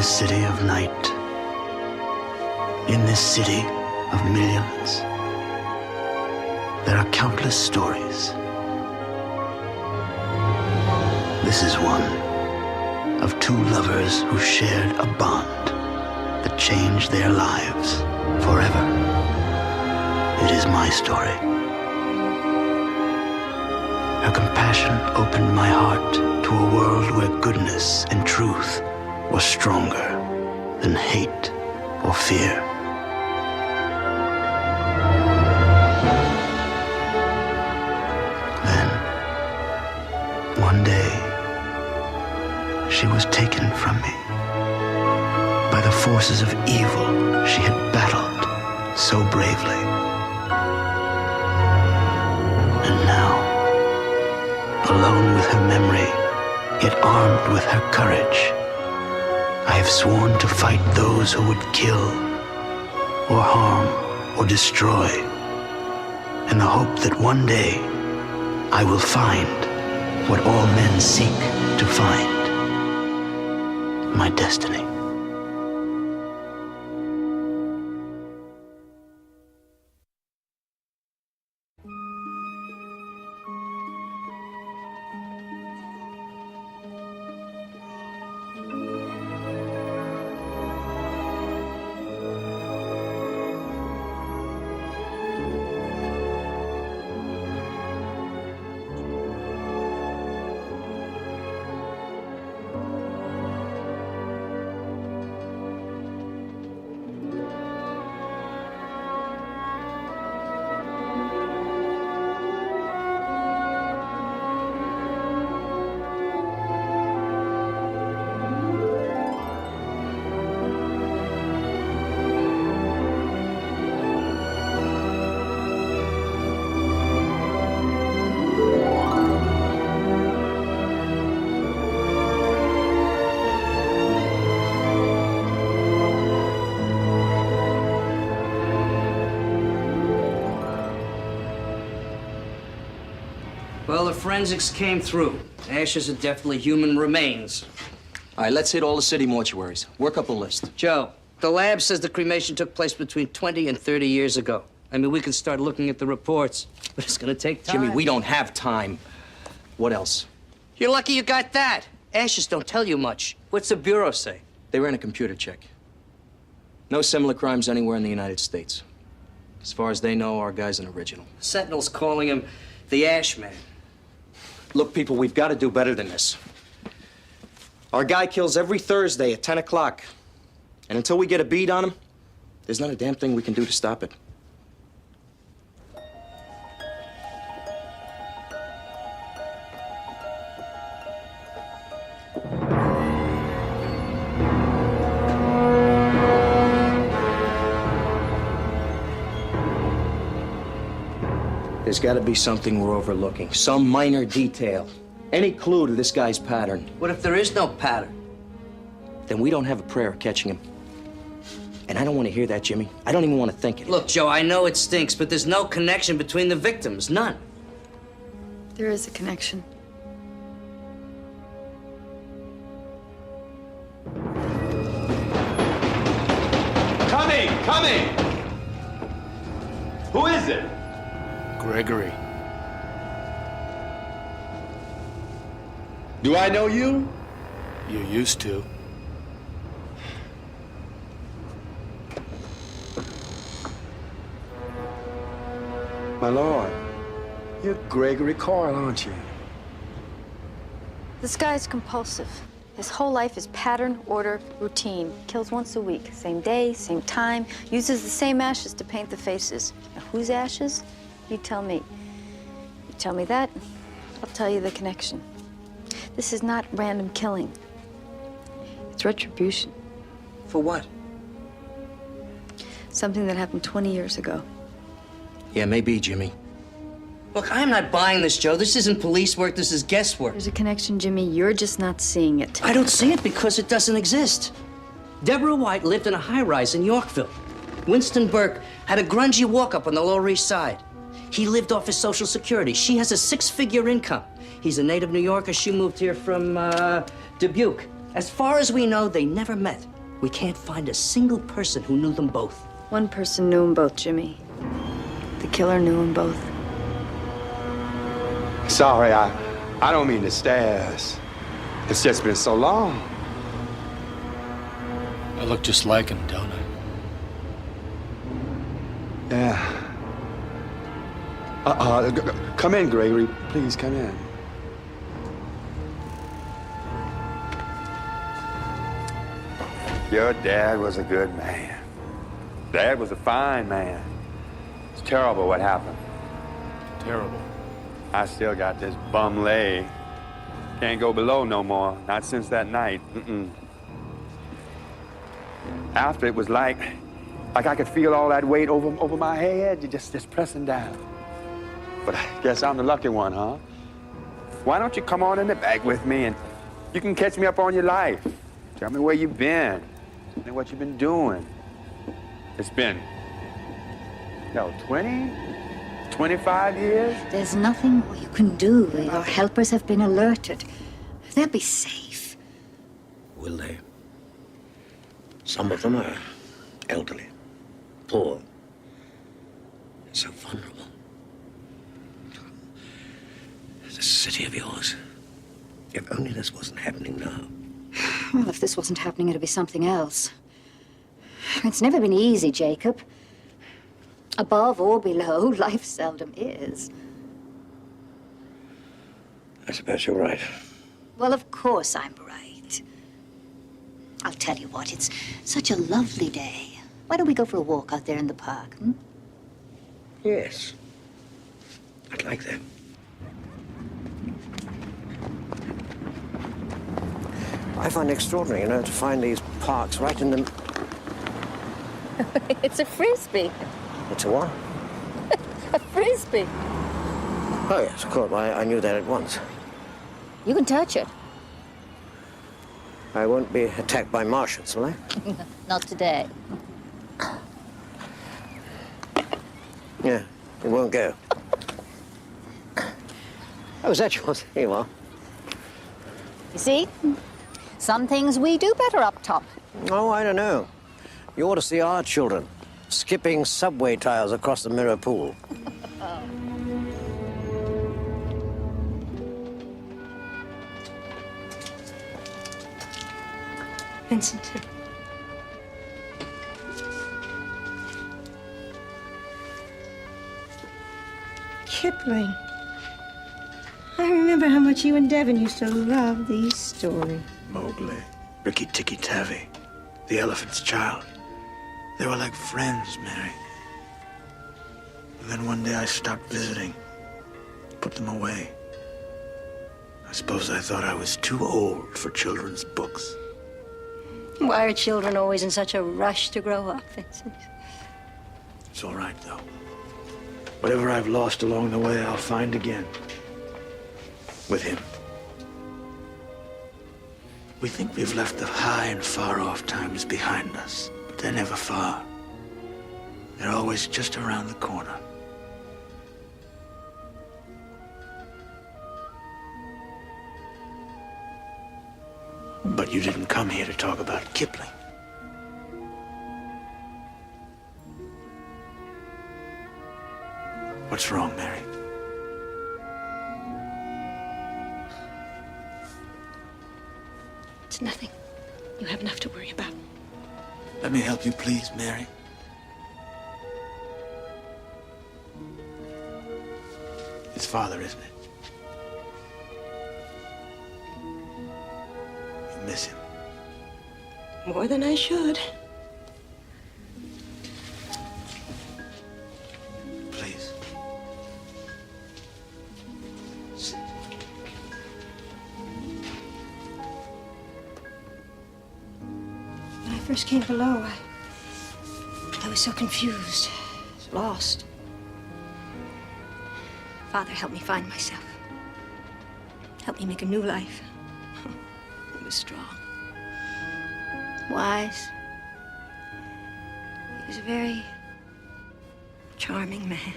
this city of night, in this city of millions, there are countless stories. This is one of two lovers who shared a bond that changed their lives forever. It is my story. Her compassion opened my heart to a world where goodness and truth were stronger than hate or fear. Then, one day, she was taken from me by the forces of evil she had battled so bravely. And now, alone with her memory, yet armed with her courage, I have sworn to fight those who would kill or harm or destroy, in the hope that one day I will find what all men seek to find, my destiny. Well, the forensics came through. Ashes are definitely human remains. All right, let's hit all the city mortuaries. Work up a list. Joe, the lab says the cremation took place between 20 and 30 years ago. I mean, we can start looking at the reports, but it's gonna take time. Jimmy, we don't have time. What else? You're lucky you got that. Ashes don't tell you much. What's the Bureau say? They ran a computer check. No similar crimes anywhere in the United States. As far as they know, our guy's an original. Sentinel's calling him the Ash Man. Look, people, we've got to do better than this. Our guy kills every Thursday at 10 o'clock. And until we get a bead on him, there's not a damn thing we can do to stop it. There's got to be something we're overlooking. Some minor detail. Any clue to this guy's pattern. What if there is no pattern? Then we don't have a prayer of catching him. And I don't want to hear that, Jimmy. I don't even want to think it. Look, Joe, I know it stinks, but there's no connection between the victims. None. There is a connection. Coming! Who is it? Gregory. Do I know you? You used to. My lord, you're Gregory Coyle, aren't you? This guy's compulsive. His whole life is pattern, order, routine. Kills once a week, same day, same time, uses the same ashes to paint the faces. Now, whose ashes? You tell me. You tell me that, I'll tell you the connection. This is not random killing. It's retribution. For what? Something that happened 20 years ago. Yeah, maybe, Jimmy. Look, I'm not buying this, Joe. This isn't police work, this is guesswork. There's a connection, Jimmy. You're just not seeing it. I don't see it because it doesn't exist. Deborah White lived in a high-rise in Yorkville. Winston Burke had a grungy walk-up on the Lower East Side. He lived off his Social Security. She has a 6-figure income. He's a native New Yorker. She moved here from Dubuque. As far as we know, they never met. We can't find a single person who knew them both. One person knew them both, Jimmy. The killer knew them both. Sorry, I don't mean to stare. It's just been so long. I look just like him, don't I? Yeah. Come in, Gregory. Please come in. Your dad was a good man. Dad was a fine man. It's terrible what happened. Terrible. I still got this bum leg. Can't go below no more. Not since that night. After it was like I could feel all that weight over my head, just pressing down. But I guess I'm the lucky one, huh? Why don't you come on in the back with me and you can catch me up on your life. Tell me where you've been. Tell me what you've been doing. It's been, 20, 25 years? There's nothing more you can do. Your helpers have been alerted. They'll be safe. Will they? Some of them are elderly, poor, so vulnerable. This city of yours. If only this wasn't happening now. Well, if this wasn't happening, it'd be something else. It's never been easy, Jacob. Above or below, life seldom is. I suppose you're right. Well, of course I'm right. I'll tell you what, it's such a lovely day. Why don't we go for a walk out there in the park, hmm? Yes. I'd like that. I find it extraordinary, to find these parks right in the... It's a frisbee. It's a what? A frisbee. Oh, yes, of course. I knew that at once. You can touch it. I won't be attacked by Martians, will I? Not today. Yeah, it won't go. Oh, is that yours? Here you are. You see? Some things we do better up top. Oh, I don't know. You ought to see our children skipping subway tiles across the mirror pool. Vincent. Kipling. I remember how much you and Devin used to love these stories. Mowgli, Rikki Tikki Tavi, the elephant's child. They were like friends, Mary. And then one day I stopped visiting, put them away. I suppose I thought I was too old for children's books. Why are children always in such a rush to grow up, Vincent? It's all right, though. Whatever I've lost along the way, I'll find again. With him. We think we've left the high and far-off times behind us, but they're never far. They're always just around the corner. But you didn't come here to talk about Kipling. What's wrong, Mary? It's nothing. You have enough to worry about. Let me help you, please, Mary. His father, isn't it? You miss him. More than I should. Please. When I first came below, I was so confused, lost. Father helped me find myself. Helped me make a new life. He was strong. Wise. He was a very charming man.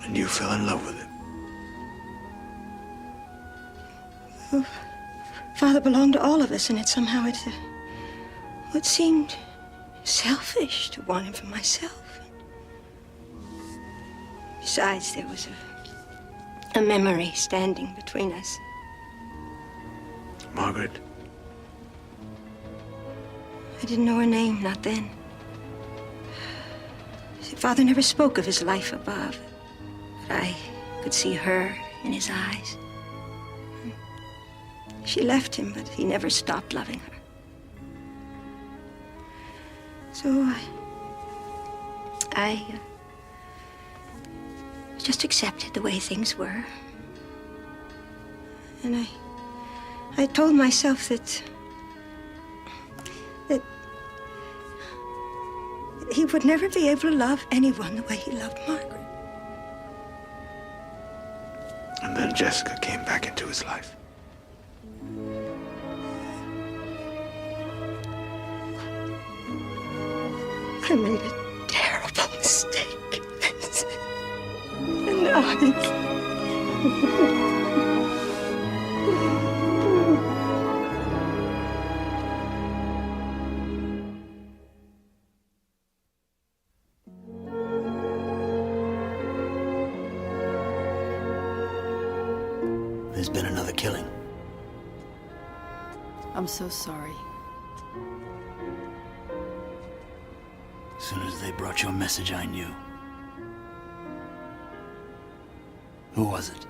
And you fell in love with him. Father belonged to all of us, and somehow It seemed selfish to want him for myself. Besides, there was a memory standing between us. Margaret. I didn't know her name, not then. Father never spoke of his life above, but I could see her in his eyes. She left him, but he never stopped loving her. So I just accepted the way things were. And I told myself that he would never be able to love anyone the way he loved Margaret. And then Jessica came back into his life. I made a terrible mistake. And now There's been another killing. I'm so sorry. As soon as they brought your message, I knew. Who was it?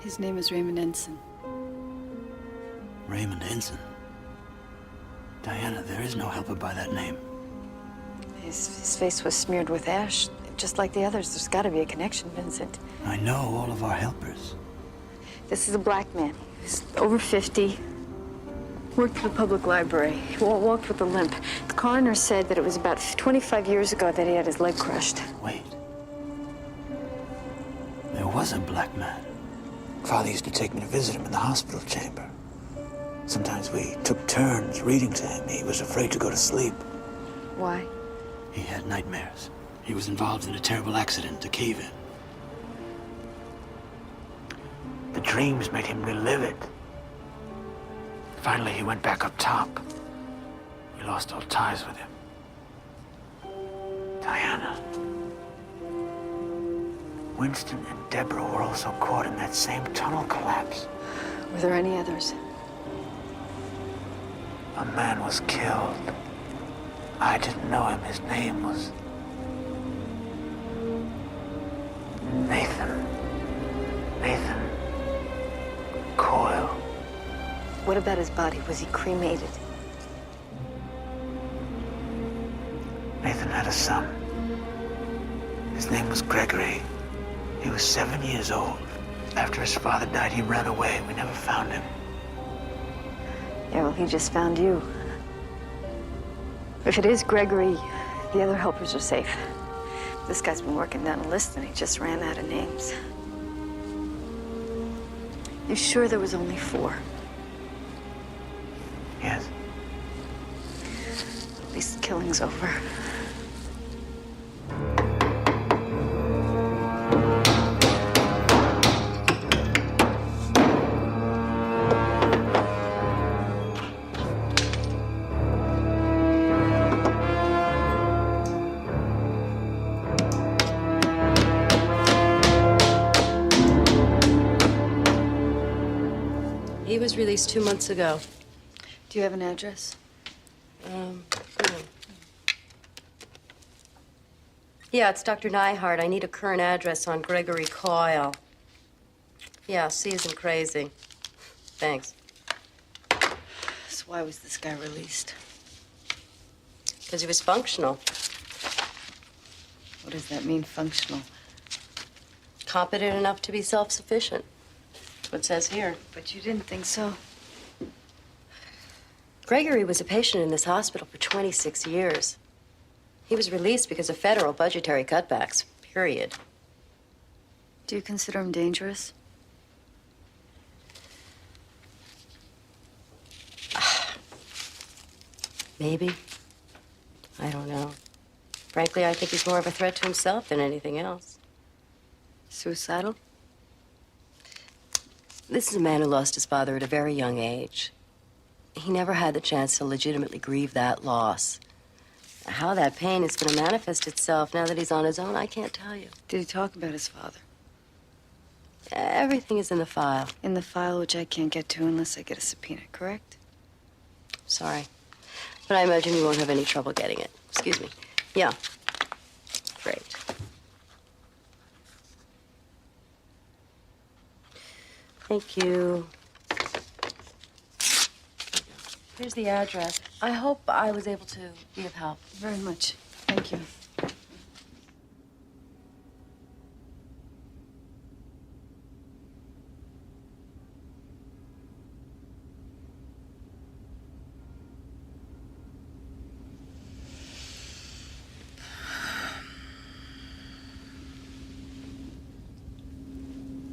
His name is Raymond Ensign. Raymond Ensign? Diana, there is no helper by that name. His face was smeared with ash, just like the others. There's got to be a connection, Vincent. I know all of our helpers. This is a black man. He's over 50. Worked at the public library. He walked with a limp. The coroner said that it was about 25 years ago that he had his leg crushed. Wait. There was a black man. Father used to take me to visit him in the hospital chamber. Sometimes we took turns reading to him. He was afraid to go to sleep. Why? He had nightmares. He was involved in a terrible accident, a cave-in. The dreams made him relive it. Finally, he went back up top. We lost all ties with him. Diana. Winston and Deborah were also caught in that same tunnel collapse. Were there any others? A man was killed. I didn't know him. His name was Nathan. Nathan Coyle. What about his body? Was he cremated? Nathan had a son. His name was Gregory. He was 7 years old. After his father died, he ran away. We never found him. Yeah, well, he just found you. If it is Gregory, the other helpers are safe. This guy's been working down a list and he just ran out of names. You sure there was only 4? Yes. At least the killing's over. He was released 2 months ago. Do you have an address? No. Yeah, it's Dr. Nyhart. I need a current address on Gregory Coyle. Yeah, C isn't crazy. Thanks. So why was this guy released? Because he was functional. What does that mean, functional? Competent enough to be self-sufficient. That's what it says here. But you didn't think so. Gregory was a patient in this hospital for 26 years. He was released because of federal budgetary cutbacks, period. Do you consider him dangerous? Maybe. I don't know. Frankly, I think he's more of a threat to himself than anything else. Suicidal? This is a man who lost his father at a very young age. he never had the chance to legitimately grieve that loss. How that pain is going to manifest itself now that he's on his own, I can't tell you. Did he talk about his father? Everything is in the file. In the file, which I can't get to unless I get a subpoena, correct? Sorry. But I imagine you won't have any trouble getting it. Excuse me. Yeah. Great. Thank you. Here's the address. I hope I was able to be of help. Very much. Thank you.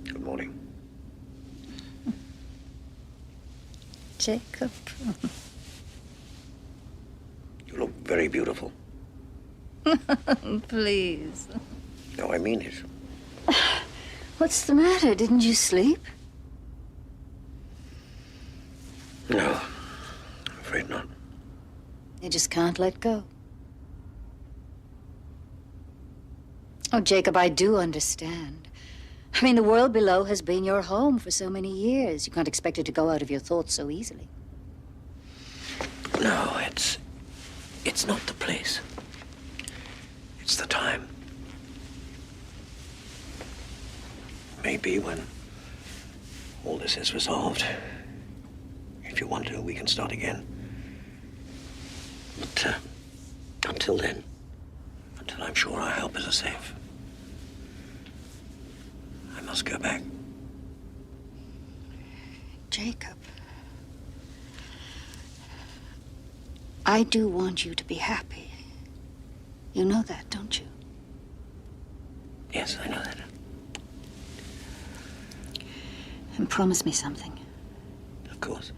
Good morning. Jacob. You look very beautiful. Please. No, I mean it. What's the matter? Didn't you sleep? No, I'm afraid not. You just can't let go. Oh, Jacob, I do understand. I mean, the world below has been your home for so many years. You can't expect it to go out of your thoughts so easily. No, it's not the place. It's the time. Maybe when all this is resolved, if you want to, we can start again. But until then, until I'm sure our helpers are safe, I must go back. Jacob, I do want you to be happy. You know that, don't you? Yes, I know that. And promise me something. Of course.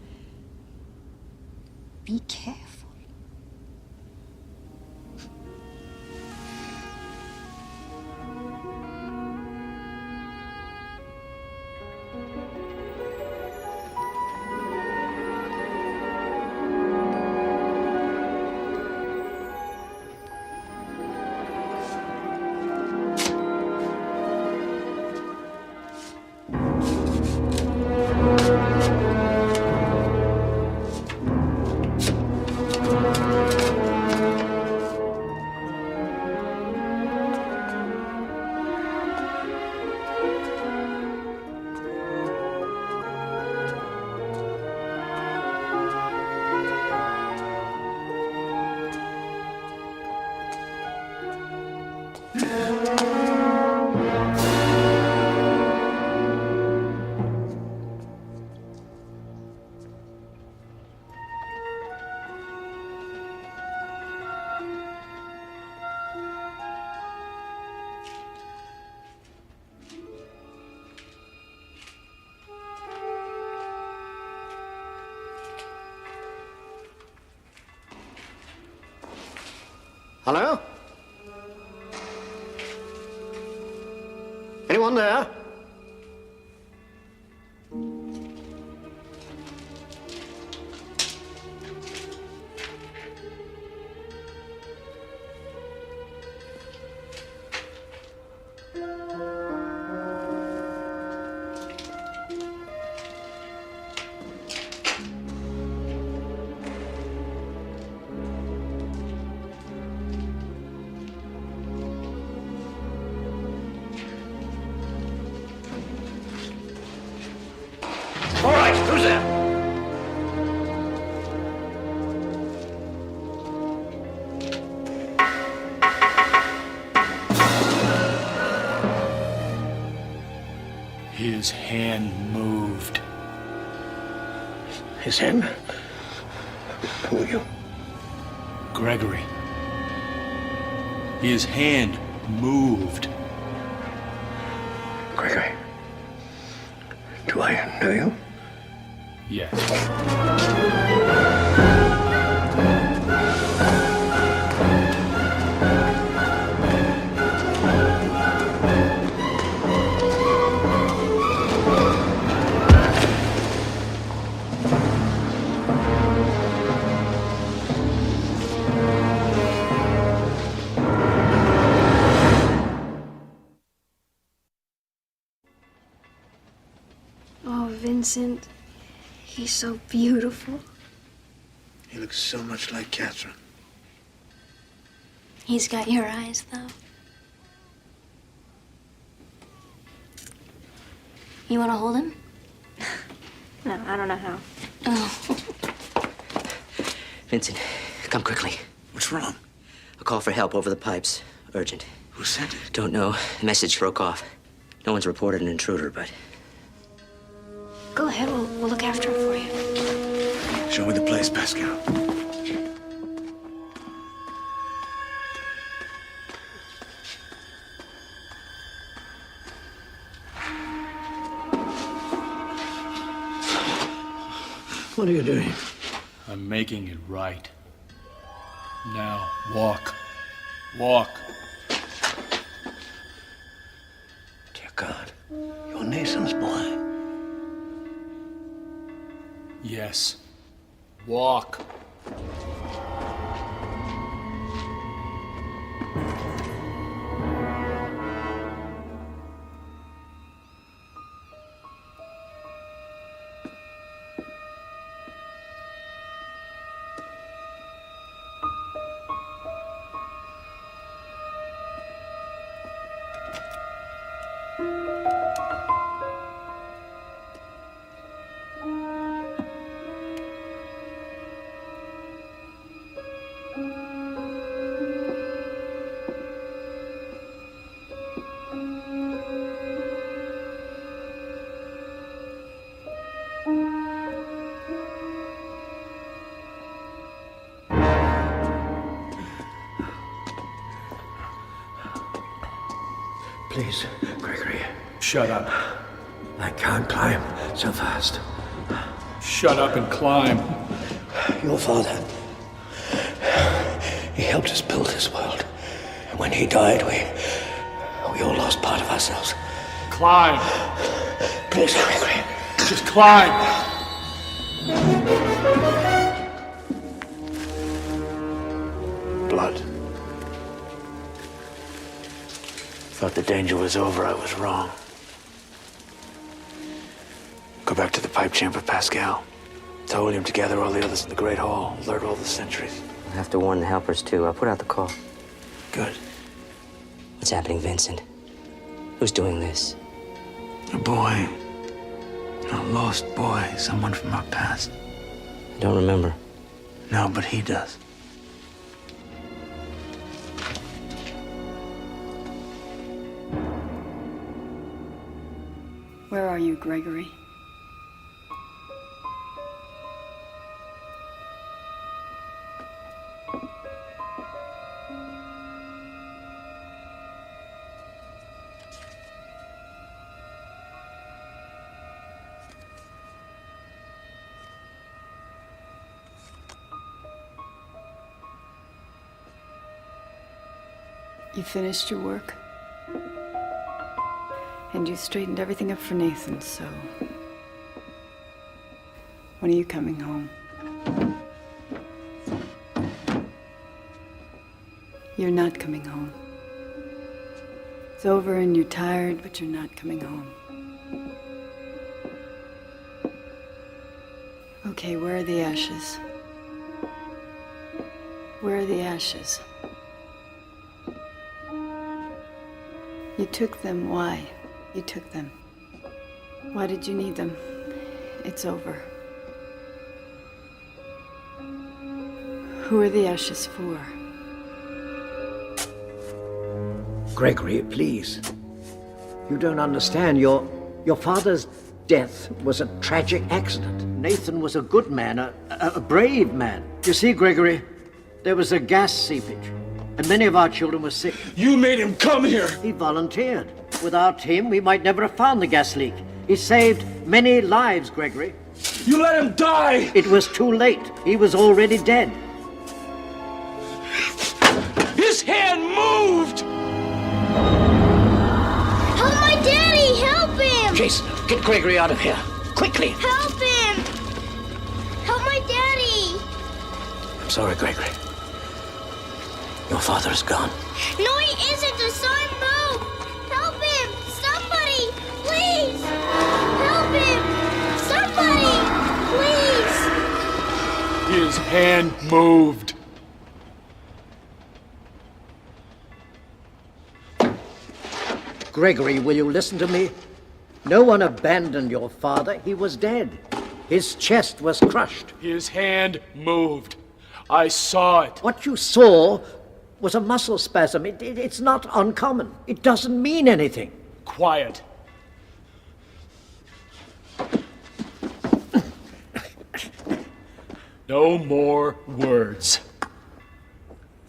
Be careful. Hello? Anyone there? All right, who's there? His hand moved. His hand? Who are you? Gregory. His hand moved. Gregory. Do I know you? Yes. Oh, Vincent. He's so beautiful. He looks so much like Catherine. He's got your eyes, though. You want to hold him? No, I don't know how. Oh. Vincent, come quickly. What's wrong? A call for help over the pipes. Urgent. Who sent it? Don't know. The message broke off. No one's reported an intruder, but... Go ahead, we'll look after him for you. Show me the place, Pascal. What are you doing? I'm making it right. Now, walk. Walk. Dear God, you're Nathan's boy. Yes. Walk. Please, Gregory. Shut up. I can't climb so fast. Shut up and climb. Your father, he helped us build this world. And when he died, we all lost part of ourselves. Climb. Please, Gregory. Just climb. Blood. Thought the danger was over. I was wrong. Go back to the pipe chamber, Pascal. Tell William to gather all the others in the Great Hall. Alert all the sentries. I have to warn the helpers, too. I'll put out the call. Good. What's happening, Vincent? Who's doing this? A boy. A lost boy. Someone from our past. I don't remember. No, but he does. Where are you, Gregory? You finished your work? And you straightened everything up for Nathan, so... When are you coming home? You're not coming home. It's over and you're tired, but you're not coming home. Okay, where are the ashes? Where are the ashes? You took them. Why? You took them. Why did you need them? It's over. Who are the ashes for? Gregory, please. You don't understand. Your father's death was a tragic accident. Nathan was a good man, a brave man. You see, Gregory, there was a gas seepage, and many of our children were sick. You made him come here! He volunteered. Without him, we might never have found the gas leak. He saved many lives, Gregory. You let him die! It was too late. He was already dead. His hand moved! Help my daddy! Help him! Jason, get Gregory out of here. Quickly! Help him! Help my daddy! I'm sorry, Gregory. Your father is gone. No, he isn't. The sun moved. Help him! Somebody! Please! Help him! hand moved. Gregory, will you listen to me? No one abandoned your father. He was dead. His chest was crushed. His hand moved. I saw it. What you saw was a muscle spasm. It's not uncommon. It doesn't mean anything. Quiet. No more words.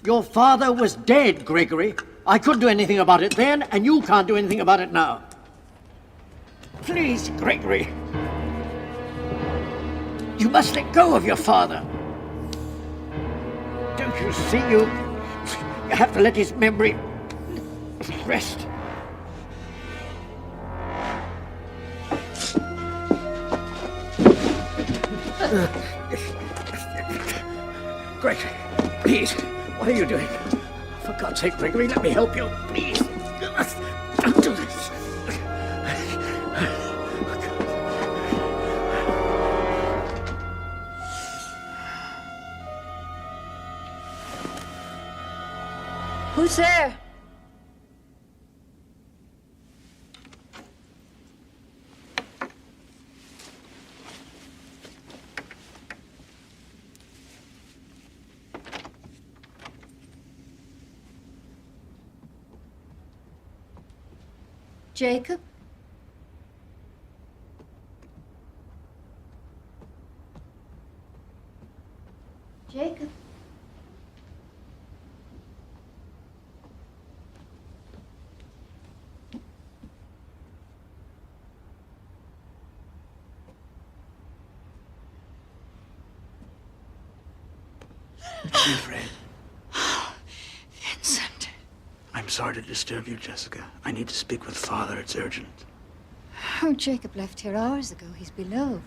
Your father was dead, Gregory. I couldn't do anything about it then, and you can't do anything about it now. Please, Gregory. You must let go of your father. Don't you see? You have to let his memory rest. Gregory, please, what are you doing? For God's sake, Gregory, let me help you, please. Don't do this. Who's there? Jacob? Jacob? Are you afraid? Vincent. I'm sorry to disturb you, Jessica. I need to speak with Father. It's urgent. Oh, Jacob left here hours ago. He's below.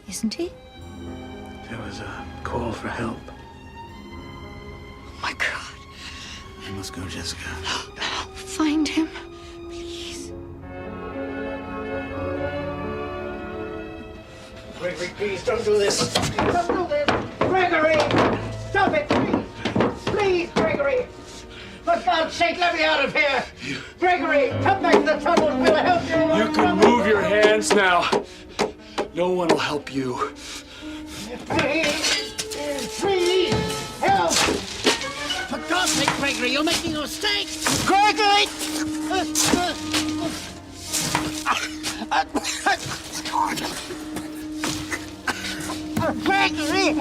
Isn't he? There was a call for help. Oh, my God. I must go, Jessica. Find him, please. Gregory, please, don't do this. Don't do this. Gregory! Stop it, please. Please, Gregory. For God's sake, let me out of here. Gregory, come back to the tunnel. We'll help you. You can move your hands now. No one will help you. Please, please, help. For God's sake, Gregory, you're making a mistake. Gregory! Gregory!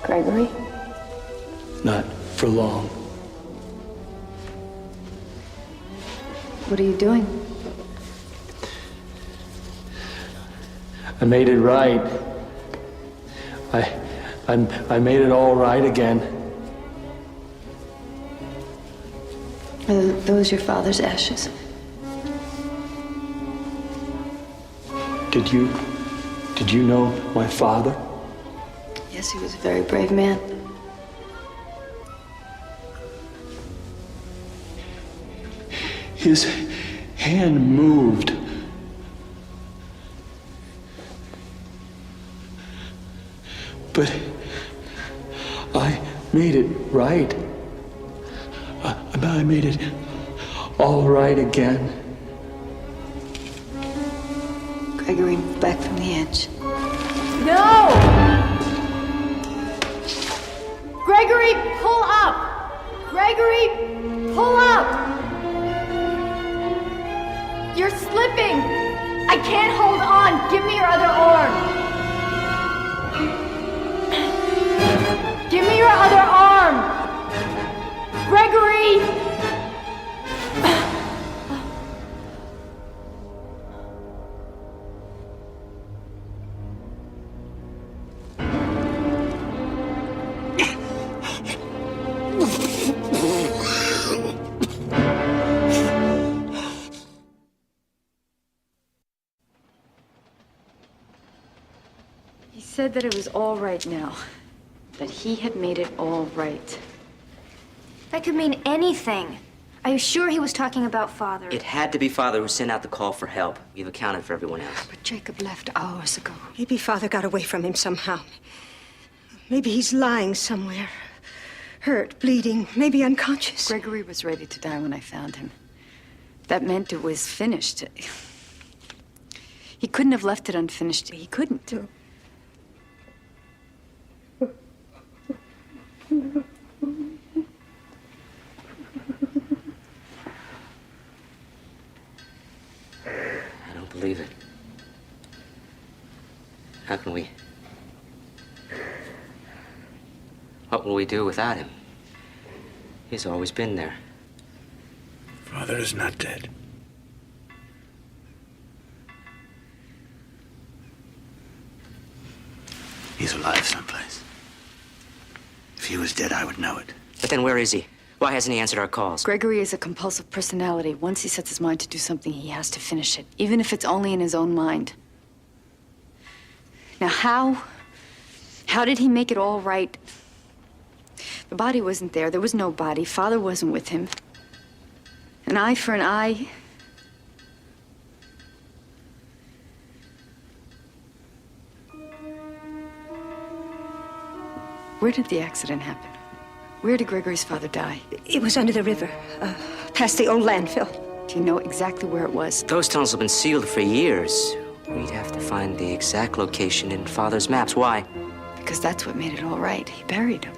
Gregory? Not for long. What are you doing? I made it right. I made it all right again. Are those your father's ashes? Did you know my father? Yes, he was a very brave man. His hand moved. But I made it right. I made it all right again. Gregory, back from the edge. No! Gregory, pull up! Gregory, pull up! slipping! I can't hold on! Give me your other arm! Give me your other arm! Gregory! He said that it was all right now. That he had made it all right. That could mean anything. Are you sure he was talking about Father? It had to be Father who sent out the call for help. We've accounted for everyone else. But Jacob left hours ago. Maybe Father got away from him somehow. Maybe he's lying somewhere. Hurt, bleeding, maybe unconscious. Gregory was ready to die when I found him. That meant it was finished. He couldn't have left it unfinished. He couldn't. No. I don't believe it. How can we? What will we do without him? He's always been there. Father is not dead. He's alive someplace. If he was dead, I would know it. But then where is he? Why hasn't he answered our calls? Gregory is a compulsive personality. Once he sets his mind to do something, he has to finish it, even if it's only in his own mind. Now, how did he make it all right? The body wasn't there. There was no body. Father wasn't with him. An eye for an eye. Where did the accident happen? Where did Gregory's father die? It was under the river, past the old landfill. Do you know exactly where it was? Those tunnels have been sealed for years. We'd have to find the exact location in Father's maps. Why? Because that's what made it all right. He buried him.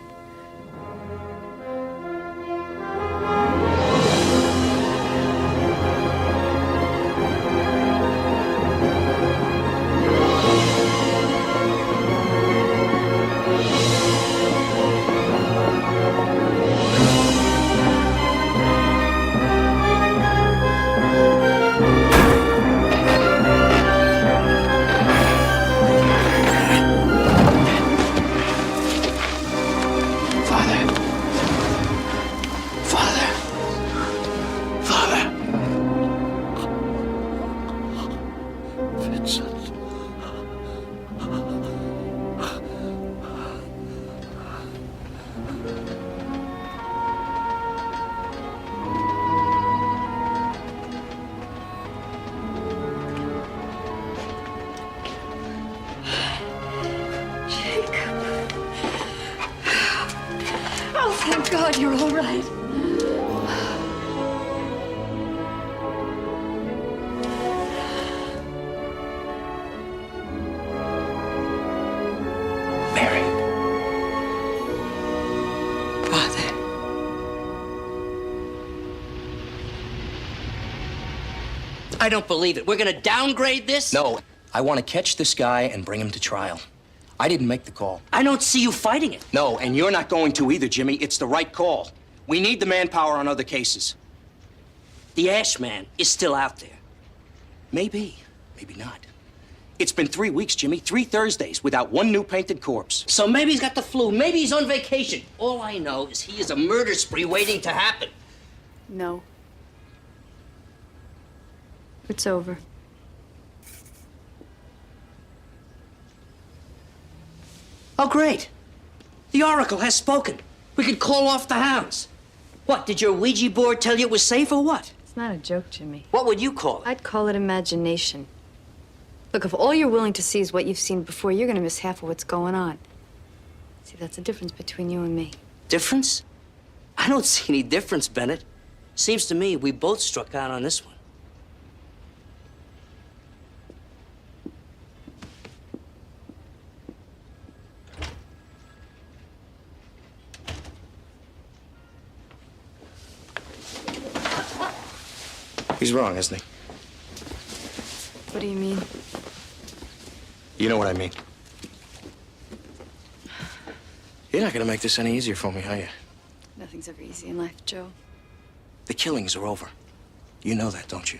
Thank God you're all right. Mary. Father. I don't believe it. We're gonna downgrade this? No, I want to catch this guy and bring him to trial. I didn't make the call. I don't see you fighting it. No, and you're not going to either, Jimmy. It's the right call. We need the manpower on other cases. The Ash Man is still out there. Maybe, maybe not. It's been 3 weeks, Jimmy, 3 Thursdays without one new painted corpse. So maybe he's got the flu. Maybe he's on vacation. All I know is he is a murder spree waiting to happen. No. It's over. Oh, great. The Oracle has spoken. We could call off the hounds. What, did your Ouija board tell you it was safe or what? It's not a joke, Jimmy. What would you call it? I'd call it imagination. Look, if all you're willing to see is what you've seen before, you're gonna miss half of what's going on. See, that's the difference between you and me. Difference? I don't see any difference, Bennett. Seems to me we both struck out on this one. He's wrong, isn't he? What do you mean? You know what I mean. You're not gonna make this any easier for me, are you? Nothing's ever easy in life, Joe. The killings are over. You know that, don't you?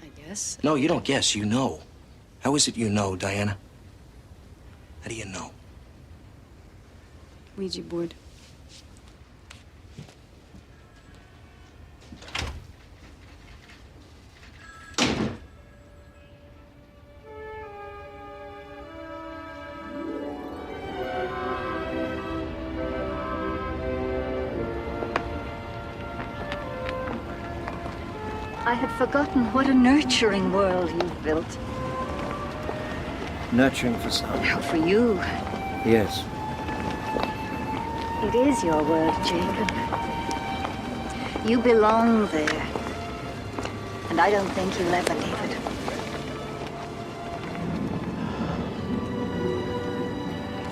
I guess. No, you don't guess. You know. How is it you know, Diana? How do you know? Ouija board. I had forgotten what a nurturing world you've built. Nurturing for some. How for you. Yes. It is your world, Jacob. You belong there. And I don't think you'll ever leave it.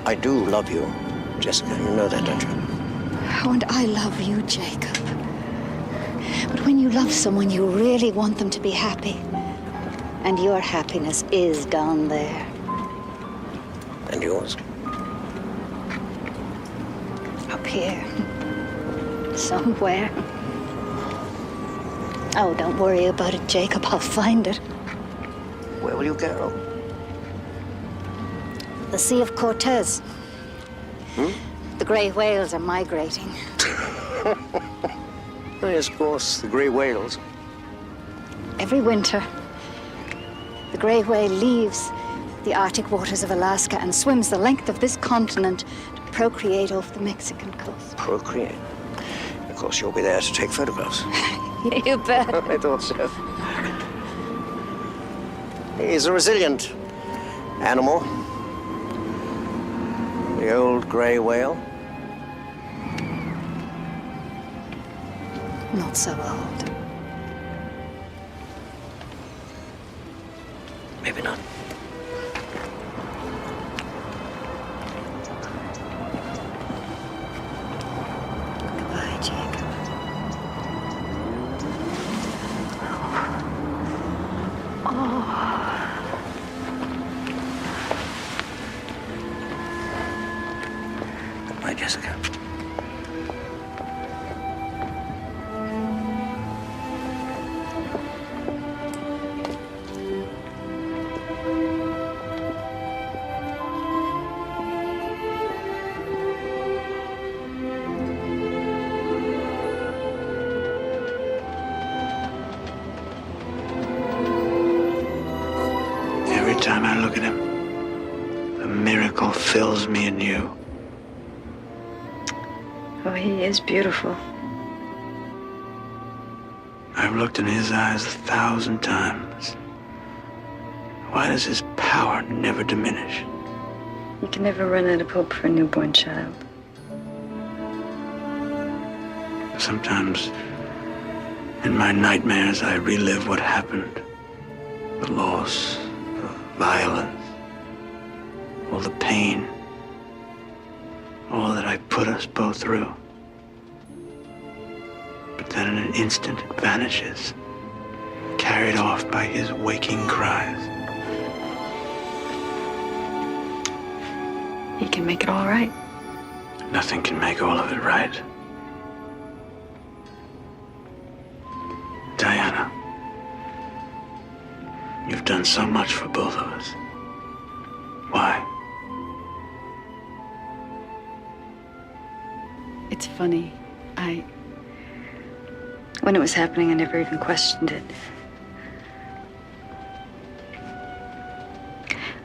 I do love you, Jessica. You know that, don't you? Oh, and I love you, Jacob. But when you love someone, you really want them to be happy. And your happiness is down there. And yours? Up here. Somewhere. Oh, don't worry about it, Jacob. I'll find it. Where will you go? The Sea of Cortez. The gray whales are migrating. Yes, of course, the gray whales. Every winter, the gray whale leaves the Arctic waters of Alaska and swims the length of this continent to procreate off the Mexican coast. Procreate. Of course, you'll be there to take photographs. You bet. I thought so. He's a resilient animal. The old gray whale. Not so old. Maybe not. Goodbye, Jacob. Goodbye, Jessica. Every time I look at him, a miracle fills me anew. Oh, he is beautiful. I've looked in his eyes 1,000 times. Why does his power never diminish? You can never run out of hope for a newborn child. Sometimes, in my nightmares, I relive what happened. The loss, the violence, all the pain, all that I put us both through. But then in an instant it vanishes, carried off by his waking cries. He can make it all right. Nothing can make all of it right. Diana, you've done so much for both of us. Why? It's funny. When it was happening, I never even questioned it.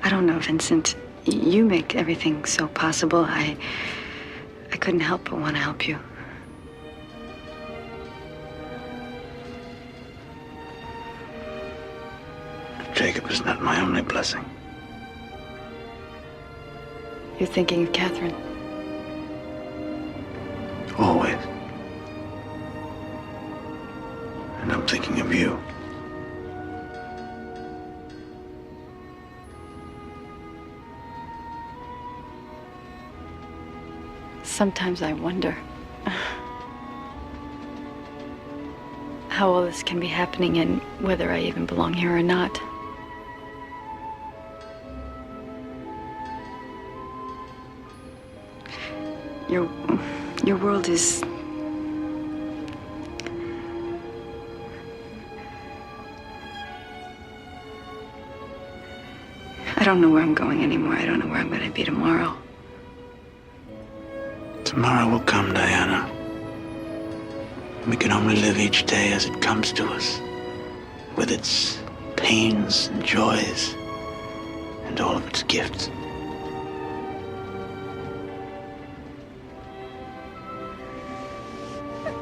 I don't know, Vincent. You make everything so possible. I couldn't help but want to help you. Jacob is not my only blessing. You're thinking of Catherine. Always. And I'm thinking of you. Sometimes I wonder how all this can be happening and whether I even belong here or not. Your world is... I don't know where I'm going anymore. I don't know where I'm going to be tomorrow. Tomorrow will come, Diana. We can only live each day as it comes to us, with its pains and joys, and all of its gifts.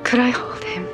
Could I hold him?